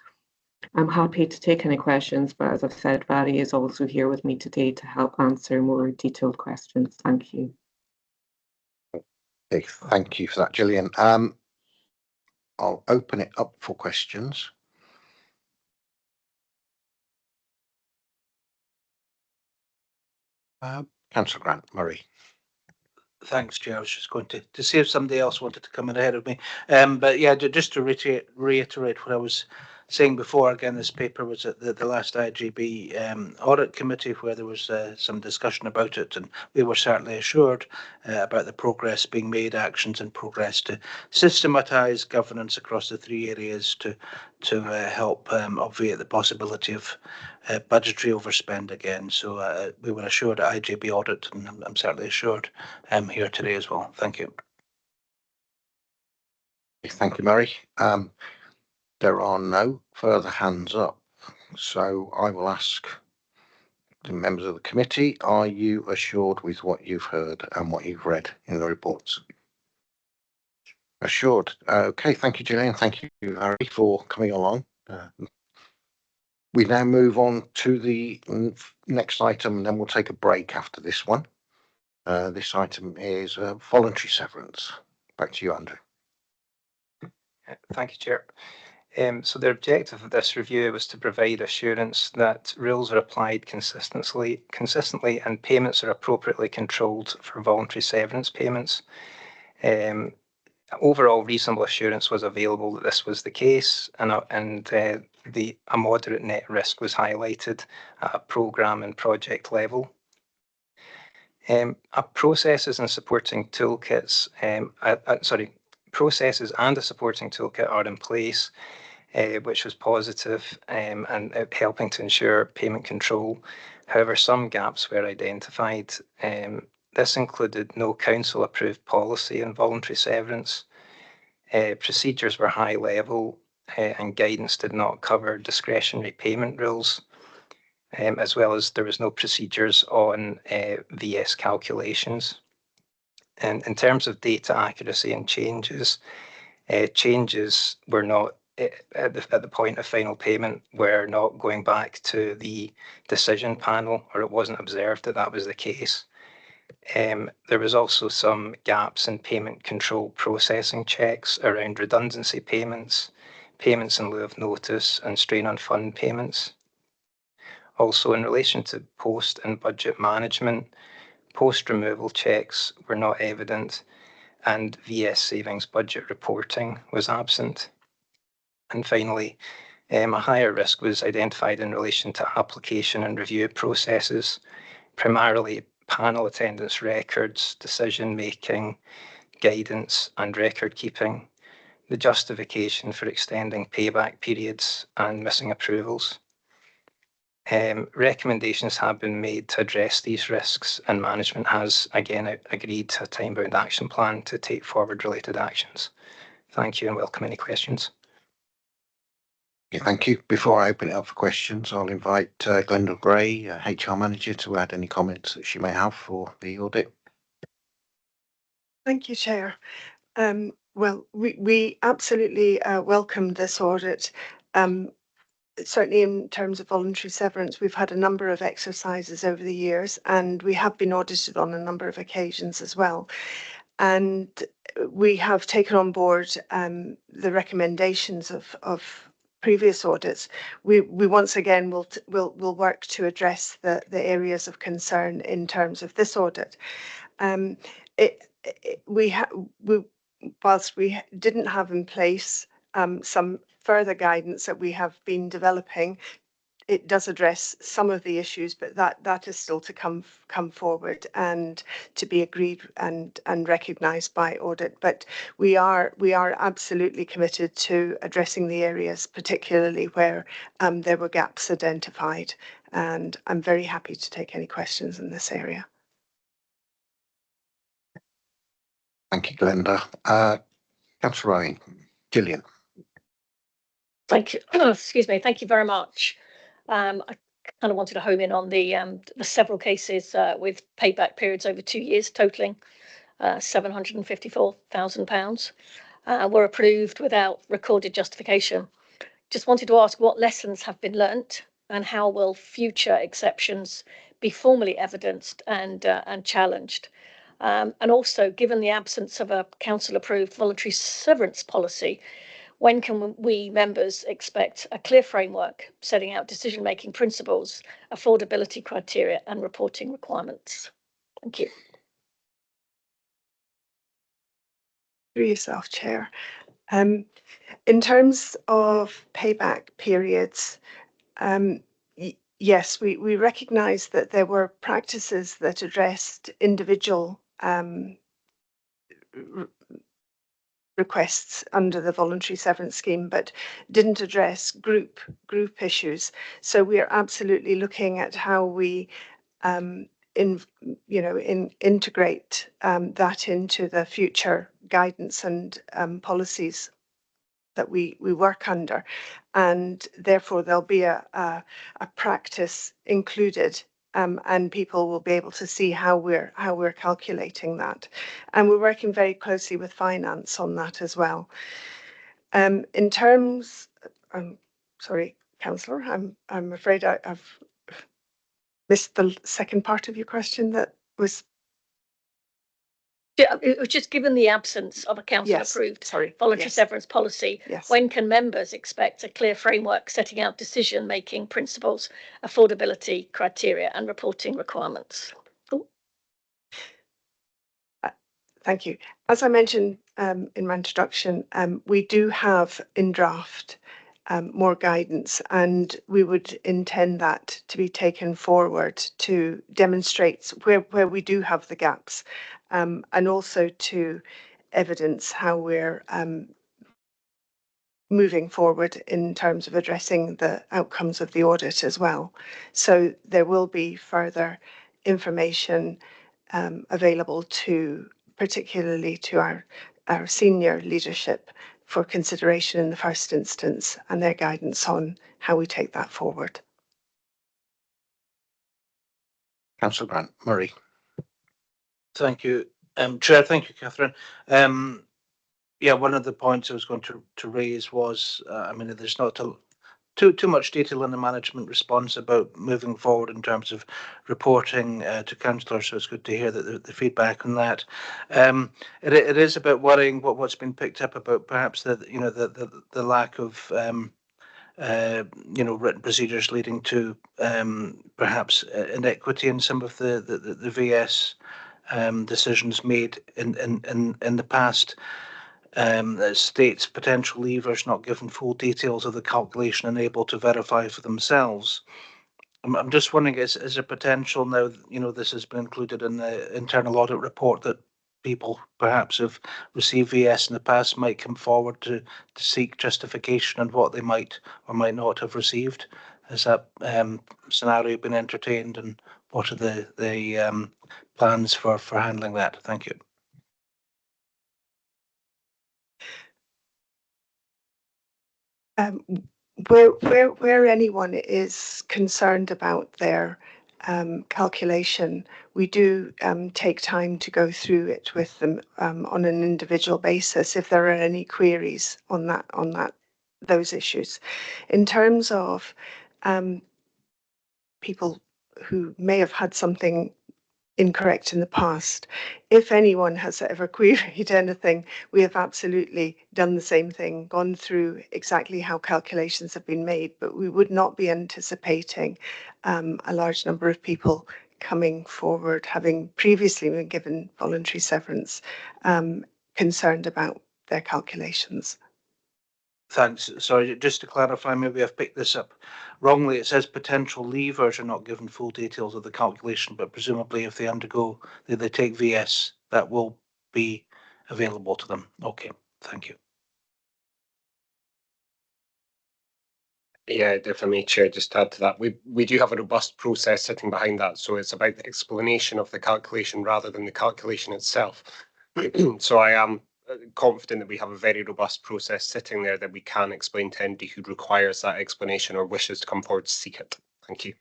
I'm happy to take any questions, but as I've said, Vari is also here with me today to help answer more detailed questions. Thank you. Okay, thank you for that, Gillian. I'll open it up for questions. Councillor Grant Murray. Thanks, Chair. I was just going to see if somebody else wanted to come in ahead of me. But yeah, just to reiterate what I was saying before, again, this paper was at the last IGB Audit Committee where there was some discussion about it, and we were certainly assured about the progress being made, actions in progress to systematise governance across the 3 areas to help obviate the possibility of budgetary overspend again. So we were assured at IGB Audit, and I'm certainly assured here today as well. Thank you. Thank you, Murray. There are no further hands up, so I will ask the members of the committee, are you assured with what you've heard and what you've read in the reports? Assured. Okay, thank you, Gillian. Thank you, Harry, for coming along. We now move on to the next item, and then we'll take a break after this one. This item is voluntary severance. Back to you, Andrew. Thank you, Chair. So the objective of this review was to provide assurance that rules are applied consistently and payments are appropriately controlled for voluntary severance payments. Overall reasonable assurance was available that this was the case, and a moderate net risk was highlighted at a programme and project level. Processes and supporting toolkits, processes and a supporting toolkit are in place, which was positive and helping to ensure payment control. However, some gaps were identified. This included no council approved policy on voluntary severance. Procedures were high level and guidance did not cover discretionary payment rules, as well as there was no procedures on VS calculations. And in terms of data accuracy and changes, changes were not at the point of final payment were not going back to the decision panel, or it wasn't observed that that was the case. There was also some gaps in payment control processing checks around redundancy payments, payments in lieu of notice, and strain on fund payments. Also, in relation to post and budget management, post removal checks were not evident, and VS savings budget reporting was absent. And finally, a higher risk was identified in relation to application and review processes, primarily panel attendance records, decision making, guidance, and record keeping, the justification for extending payback periods, and missing approvals. Recommendations have been made to address these risks, and management has again agreed to a time-bound action plan to take forward related actions. Thank you and welcome any questions. Yeah, thank you. Before I open it up for questions, I'll invite Glenda Gray, HR Manager, to add any comments that she may have for the audit. Thank you, Chair. Well, we absolutely welcome this audit. Certainly in terms of voluntary severance, we've had a number of exercises over the years, and we have been audited on a number of occasions as well. And we have taken on board the recommendations of previous audits. We once again will work to address the areas of concern in terms of this audit. Whilst we didn't have in place some further guidance that we have been developing, it does address some of the issues, but that is still to come forward and to be agreed and recognised by audit. But we are absolutely committed to addressing the areas, particularly where there were gaps identified. And I'm very happy to take any questions in this area. Thank you, Glenda. Councillor Owen, Gillian. Thank you. Excuse me. Thank you very much. I kind of wanted to home in on the several cases with payback periods over 2 years, totaling £754,000, were approved without recorded justification. Just wanted to ask what lessons have been learnt and how will future exceptions be formally evidenced and challenged. And also, given the absence of a council-approved voluntary severance policy, when can we members expect a clear framework setting out decision-making principles, affordability criteria, and reporting requirements? Thank you. Through yourself, Chair. In terms of payback periods, yes, we recognise that there were practices that addressed individual requests under the voluntary severance scheme, but didn't address group issues. So we are absolutely looking at how we integrate that into the future guidance and policies that we work under, and therefore there'll be a practice included, and people will be able to see how we're calculating that, and we're working very closely with finance on that as well. In terms, sorry, Councillor, I'm afraid I've missed the second part of your question. That was. Yeah, it was just given the absence of a council-approved voluntary severance policy, when can members expect a clear framework setting out decision-making principles, affordability criteria, and reporting requirements? Thank you. As I mentioned in my introduction, we do have in draft more guidance, and we would intend that to be taken forward to demonstrate where we do have the gaps, and also to evidence how we're moving forward in terms of addressing the outcomes of the audit as well. So there will be further information available particularly to our senior leadership for consideration in the first instance, and their guidance on how we take that forward. Councillor Grant Murray. Thank you, Chair. Thank you, Catherine. Yeah, one of the points I was going to raise was, I mean, there's not too much detail in the management response about moving forward in terms of reporting to councillors. So it's good to hear that the feedback on that. It is a bit worrying what's been picked up about perhaps the lack of written procedures leading to perhaps inequity in some of the VS decisions made in the past. States potential leavers not given full details of the calculation and able to verify for themselves. I'm just wondering, is there potential now, this has been included in the internal audit report, that people perhaps have received VS in the past might come forward to seek justification on what they might or might not have received? Has that scenario been entertained, and what are the plans for handling that? Thank you. Where anyone is concerned about their calculation, we do take time to go through it with them on an individual basis if there are any queries on those issues. In terms of people who may have had something incorrect in the past, if anyone has ever queried anything, we have absolutely done the same thing, gone through exactly how calculations have been made, but we would not be anticipating a large number of people coming forward, having previously been given voluntary severance, concerned about their calculations. Thanks. Sorry, just to clarify, maybe I've picked this up wrongly. It says potential leavers are not given full details of the calculation, but presumably if they take VS, that will be available to them. Okay, thank you. Yeah, if I may, Chair, just to add to that, we do have a robust process sitting behind that. So it's about the explanation of the calculation rather than the calculation itself. So I am confident that we have a very robust process sitting there that we can explain to anybody who requires that explanation or wishes to come forward to seek it. Thank you.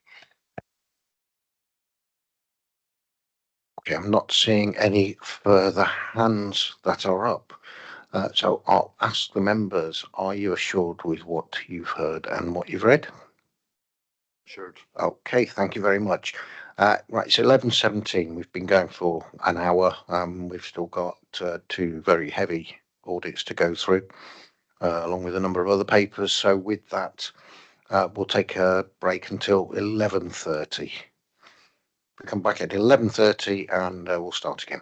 Okay, I'm not seeing any further hands that are up. So I'll ask the members, are you assured with what you've heard and what you've read? Assured. Okay, thank you very much. Right, it's 11:17. We've been going for an hour. We've still got two very heavy audits to go through, along with a number of other papers. So with that, we'll take a break until 11:30. We'll come back at 11:30 and we'll start again.